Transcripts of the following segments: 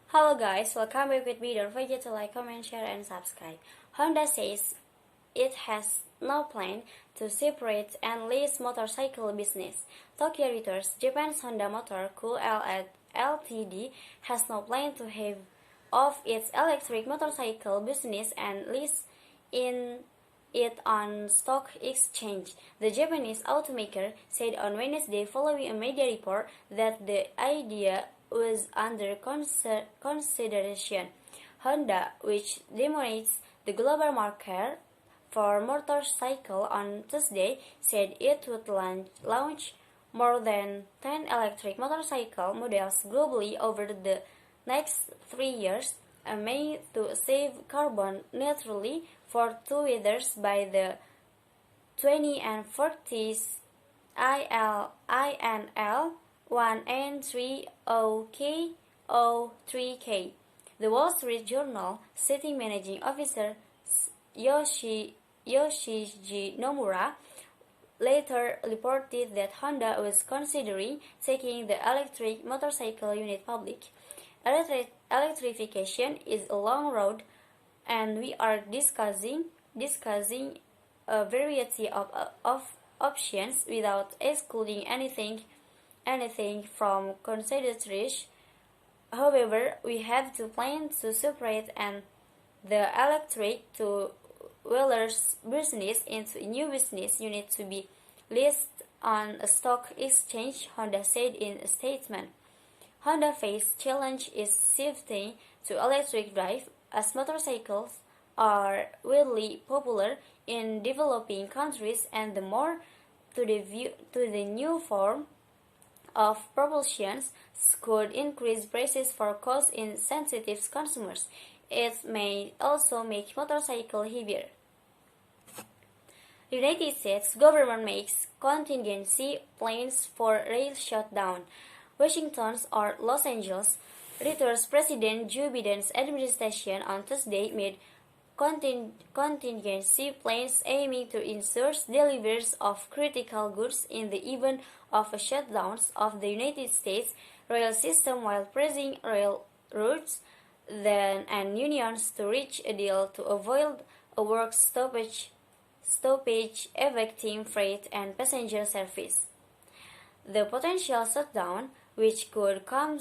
Hello guys, welcome back with me. Don't forget to like, comment, share, and subscribe. Honda says it has no plan to separate and list motorcycle business. Tokyo Reuters, Japan's Honda Motor Co. Ltd. has no plan to have off its electric motorcycle business and list in it on stock exchange. The Japanese automaker said on Wednesday following a media report that the idea was under consideration. Honda, which dominates the global market for motorcycle on Tuesday, said it would launch more than 10 electric motorcycle models globally over the next 3 years, aiming to save carbon neutrally for two-wheelers by the 20 and 40s INL 1N30K03K. The Wall Street Journal sitting managing officer Yoshiji Nomura later reported that Honda was considering taking the electric motorcycle unit public. Electrification is a long road, and we are discussing a variety of options without excluding anything from consideration. However, we have to plan to separate and the electric two-wheelers business into a new business unit to be listed on a stock exchange, Honda said in a statement. Honda face challenge is shifting to electric drive as motorcycles are widely popular in developing countries, and the more to the new form of propulsion could increase prices for cost-insensitive consumers. It may also make motorcycles heavier. The United States government makes contingency plans for rail shutdown. Washington or Los Angeles, Reuters President Joe Biden's administration on Tuesday made contingency plans aiming to ensure deliveries of critical goods in the event of a shutdown of the United States rail system, while pressing railroads and unions to reach a deal to avoid a work stoppage affecting freight and passenger service. The potential shutdown, which could come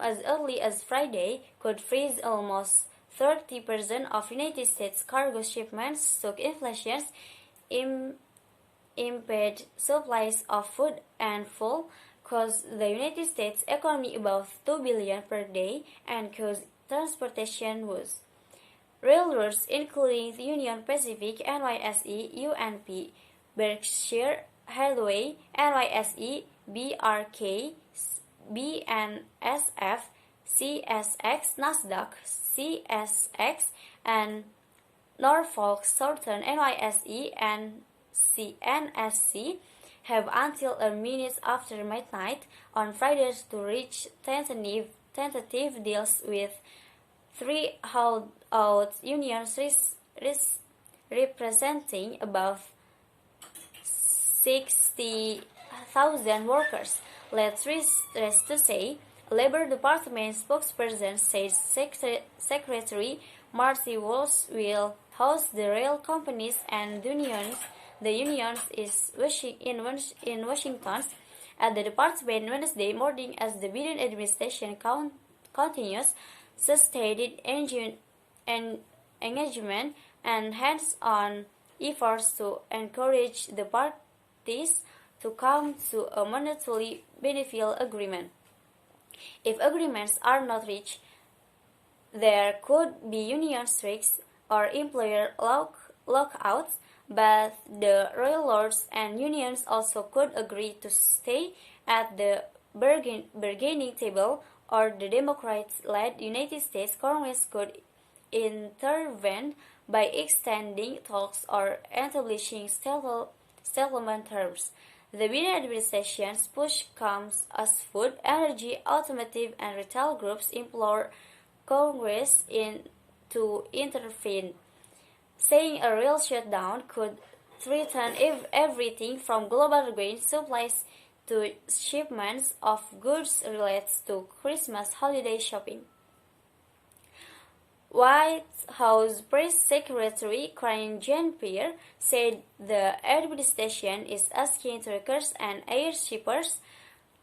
as early as Friday, could freeze almost 30% of United States cargo shipments, stock inflation, impede supplies of food and fuel, cause the United States economy above $2 billion per day, and cause transportation woes. Railroads, including the Union Pacific, NYSE, UNP, Berkshire Hathaway, NYSE, BRK, BNSF, CSX, Nasdaq, CSX, and Norfolk Southern, NYSE, and CNSC have until a minute after midnight on Friday to reach tentative deals with three holdout unions representing above 60,000 workers. Let's rest to say, Labor Department spokesperson said Secretary Marty Walsh will host the rail companies and unions. The unions in Washington at the department Wednesday morning as the Biden administration continues sustained engagement and hands-on efforts to encourage the parties to come to a mutually beneficial agreement. If agreements are not reached, there could be union strikes or employer lockouts, but the railroads and unions also could agree to stay at the bargaining table, or the Democrat-led United States Congress could intervene by extending talks or establishing settlement terms. The Biden administration's push comes as food, energy, automotive, and retail groups implore Congress to intervene, saying a real shutdown could threaten everything from global grain supplies to shipments of goods related to Christmas holiday shopping. White House Press Secretary Karine Jean-Pierre said the administration is asking truckers and air shippers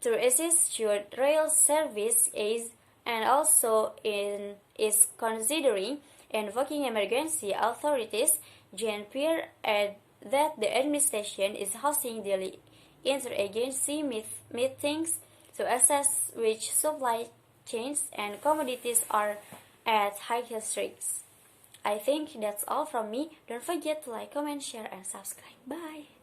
to assist should rail service aids and also is considering invoking emergency authorities. Jean-Pierre added that the administration is hosting daily interagency meetings to assess which supply chains and commodities are at highest risks. I think that's all from me. Don't forget to like, comment, share, and subscribe. Bye!